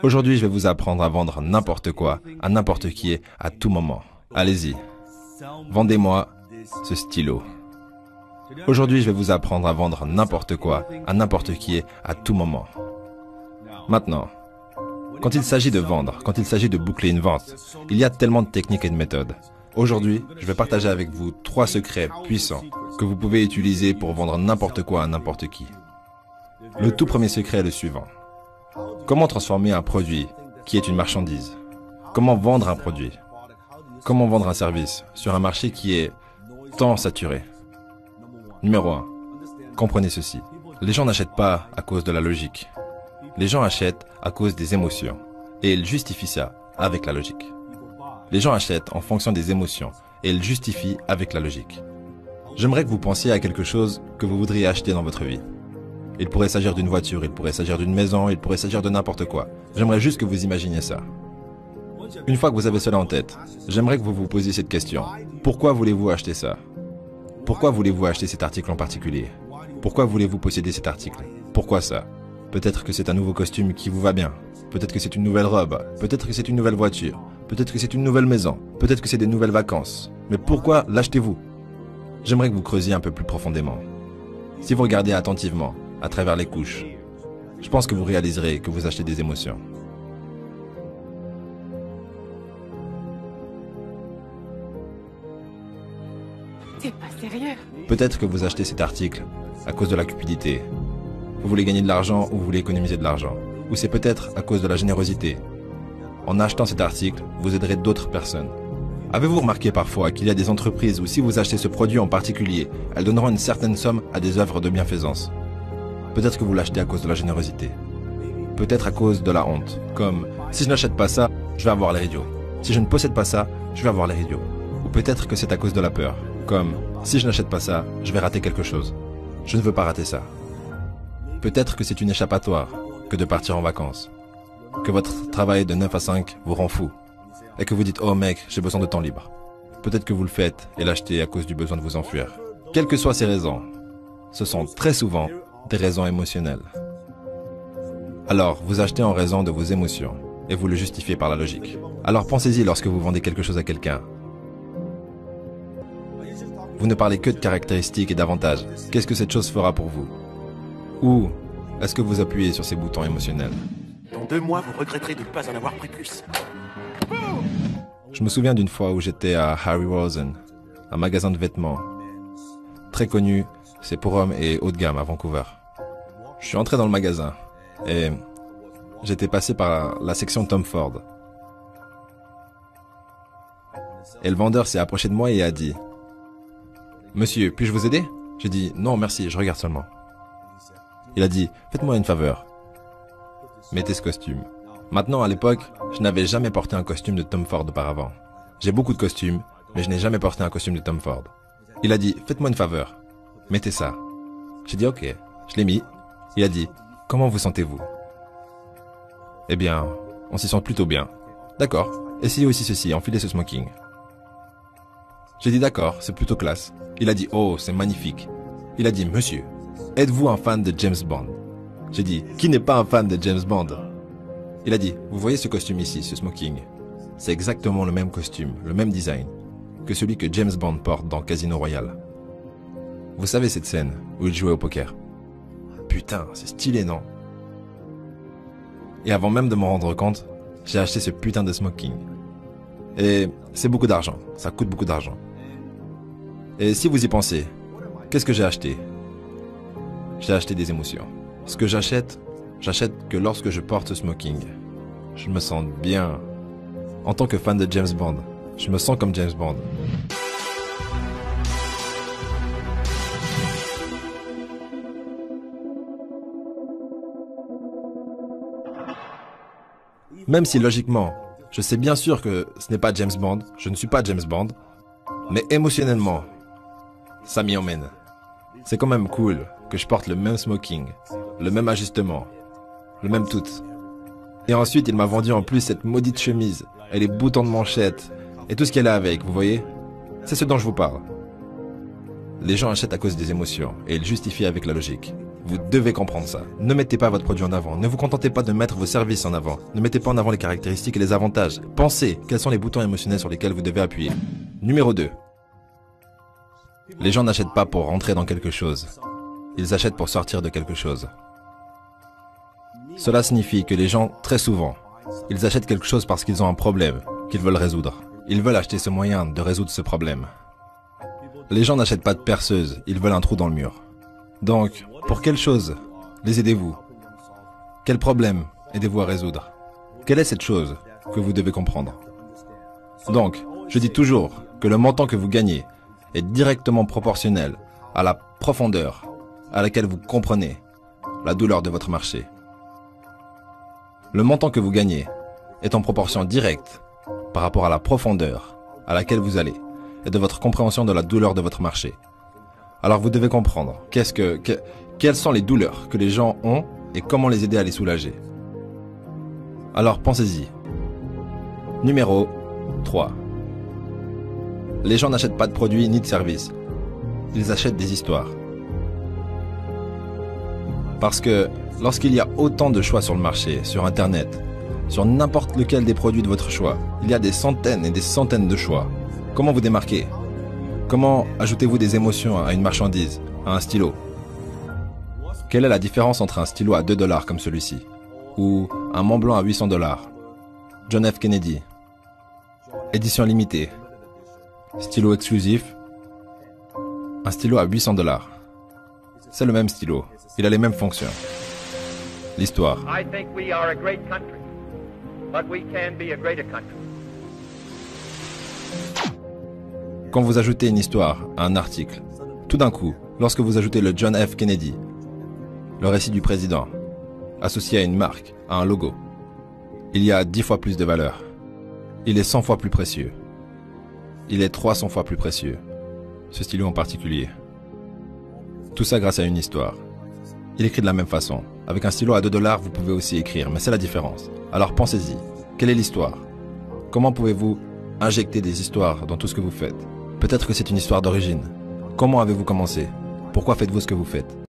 Aujourd'hui, je vais vous apprendre à vendre n'importe quoi, à n'importe qui, à tout moment. Allez-y, vendez-moi ce stylo. Aujourd'hui, je vais vous apprendre à vendre n'importe quoi, à n'importe qui, à tout moment. Maintenant, quand il s'agit de vendre, quand il s'agit de boucler une vente, il y a tellement de techniques et de méthodes. Aujourd'hui, je vais partager avec vous 3 secrets puissants que vous pouvez utiliser pour vendre n'importe quoi à n'importe qui. Le tout premier secret est le suivant. Comment transformer un produit qui est une marchandise? Comment vendre un produit? Comment vendre un service sur un marché qui est tant saturé? Numéro 1. Comprenez ceci. Les gens n'achètent pas à cause de la logique. Les gens achètent à cause des émotions. Et ils justifient ça avec la logique. Les gens achètent en fonction des émotions et ils justifient avec la logique. J'aimerais que vous pensiez à quelque chose que vous voudriez acheter dans votre vie. Il pourrait s'agir d'une voiture, il pourrait s'agir d'une maison, il pourrait s'agir de n'importe quoi. J'aimerais juste que vous imaginiez ça. Une fois que vous avez cela en tête, j'aimerais que vous vous posiez cette question. Pourquoi voulez-vous acheter ça? Pourquoi voulez-vous acheter cet article en particulier? Pourquoi voulez-vous posséder cet article? Pourquoi ça? Peut-être que c'est un nouveau costume qui vous va bien. Peut-être que c'est une nouvelle robe. Peut-être que c'est une nouvelle voiture. Peut-être que c'est une nouvelle maison. Peut-être que c'est des nouvelles vacances. Mais pourquoi l'achetez-vous? J'aimerais que vous creusiez un peu plus profondément. Si vous regardez attentivement, à travers les couches, je pense que vous réaliserez que vous achetez des émotions. T'es pas sérieux? Peut-être que vous achetez cet article à cause de la cupidité. Vous voulez gagner de l'argent ou vous voulez économiser de l'argent. Ou c'est peut-être à cause de la générosité. En achetant cet article, vous aiderez d'autres personnes. Avez-vous remarqué parfois qu'il y a des entreprises où si vous achetez ce produit en particulier, elles donneront une certaine somme à des œuvres de bienfaisance? Peut-être que vous l'achetez à cause de la générosité. Peut-être à cause de la honte. Comme, si je n'achète pas ça, je vais avoir l'air idiot. Si je ne possède pas ça, je vais avoir l'air idiot. Ou peut-être que c'est à cause de la peur. Comme, si je n'achète pas ça, je vais rater quelque chose. Je ne veux pas rater ça. Peut-être que c'est une échappatoire que de partir en vacances. Que votre travail de 9 à 5 vous rend fou. Et que vous dites, oh mec, j'ai besoin de temps libre. Peut-être que vous le faites et l'achetez à cause du besoin de vous enfuir. Quelles que soient ces raisons, ce sont très souvent des raisons émotionnelles. Alors, vous achetez en raison de vos émotions et vous le justifiez par la logique. Alors pensez-y lorsque vous vendez quelque chose à quelqu'un. Vous ne parlez que de caractéristiques et d'avantages. Qu'est-ce que cette chose fera pour vous? Ou est-ce que vous appuyez sur ces boutons émotionnels? Dans 2 mois, vous regretterez de ne pas en avoir pris plus. Je me souviens d'une fois où j'étais à Harry Rosen, un magasin de vêtements. Très connu, c'est pour hommes et haut de gamme à Vancouver. Je suis entré dans le magasin et j'étais passé par la section Tom Ford. Et le vendeur s'est approché de moi et a dit « Monsieur, puis-je vous aider ?» J'ai dit « Non, merci, je regarde seulement. » Il a dit « Faites-moi une faveur. Mettez ce costume. » Maintenant, à l'époque, je n'avais jamais porté un costume de Tom Ford auparavant. J'ai beaucoup de costumes, mais je n'ai jamais porté un costume de Tom Ford. Il a dit « Faites-moi une faveur. Mettez ça. » J'ai dit « Ok. » Je l'ai mis. Il a dit « Comment vous sentez-vous » Eh bien, on s'y sent plutôt bien. D'accord. Essayez aussi ceci, enfilez ce smoking. J'ai dit d'accord, c'est plutôt classe. Il a dit oh, c'est magnifique. Il a dit monsieur, êtes-vous un fan de James Bond? J'ai dit qui n'est pas un fan de James Bond? Il a dit vous voyez ce costume ici, ce smoking? C'est exactement le même costume, le même design que celui que James Bond porte dans Casino Royale. Vous savez cette scène où il jouait au poker? Putain, c'est stylé, non? Et avant même de m'en rendre compte, j'ai acheté ce putain de smoking. Et c'est beaucoup d'argent, ça coûte beaucoup d'argent. Et si vous y pensez, qu'est-ce que j'ai acheté? J'ai acheté des émotions. Ce que j'achète que lorsque je porte ce smoking. Je me sens bien. En tant que fan de James Bond, je me sens comme James Bond. Même si logiquement, je sais bien sûr que ce n'est pas James Bond, je ne suis pas James Bond, mais émotionnellement, ça m'y emmène. C'est quand même cool que je porte le même smoking, le même ajustement, le même tout. Et ensuite, il m'a vendu en plus cette maudite chemise, et les boutons de manchette, et tout ce qu'elle a avec, vous voyez? C'est ce dont je vous parle. Les gens achètent à cause des émotions, et ils justifient avec la logique. Vous devez comprendre ça. Ne mettez pas votre produit en avant. Ne vous contentez pas de mettre vos services en avant. Ne mettez pas en avant les caractéristiques et les avantages. Pensez quels sont les boutons émotionnels sur lesquels vous devez appuyer. Numéro 2. Les gens n'achètent pas pour rentrer dans quelque chose. Ils achètent pour sortir de quelque chose. Cela signifie que les gens, très souvent, ils achètent quelque chose parce qu'ils ont un problème qu'ils veulent résoudre. Ils veulent acheter ce moyen de résoudre ce problème. Les gens n'achètent pas de perceuse, ils veulent un trou dans le mur. Donc, pour quelle chose les aidez-vous? Quel problème aidez-vous à résoudre? Quelle est cette chose que vous devez comprendre? Donc, je dis toujours que le montant que vous gagnez est directement proportionnel à la profondeur à laquelle vous comprenez la douleur de votre marché. Le montant que vous gagnez est en proportion directe par rapport à la profondeur à laquelle vous allez et de votre compréhension de la douleur de votre marché. Alors vous devez comprendre quelles sont les douleurs que les gens ont et comment les aider à les soulager. Alors pensez-y. Numéro 3. Les gens n'achètent pas de produits ni de services. Ils achètent des histoires. Parce que lorsqu'il y a autant de choix sur le marché, sur Internet, sur n'importe lequel des produits de votre choix, il y a des centaines et des centaines de choix. Comment vous démarquer? Comment ajoutez-vous des émotions à une marchandise, à un stylo? Quelle est la différence entre un stylo à 2 $ comme celui-ci ou un Mont Blanc à 800 $? John F. Kennedy. Édition limitée. Stylo exclusif. Un stylo à 800 $. C'est le même stylo. Il a les mêmes fonctions. L'histoire. I think we are a great country, but we can be a greater country. Quand vous ajoutez une histoire à un article, tout d'un coup, lorsque vous ajoutez le John F. Kennedy, le récit du président, associé à une marque, à un logo, il y a 10 fois plus de valeur. Il est 100 fois plus précieux. Il est 300 fois plus précieux. Ce stylo en particulier. Tout ça grâce à une histoire. Il écrit de la même façon. Avec un stylo à 2 $, vous pouvez aussi écrire, mais c'est la différence. Alors pensez-y. Quelle est l'histoire? Comment pouvez-vous injecter des histoires dans tout ce que vous faites? Peut-être que c'est une histoire d'origine. Comment avez-vous commencé? Pourquoi faites-vous ce que vous faites?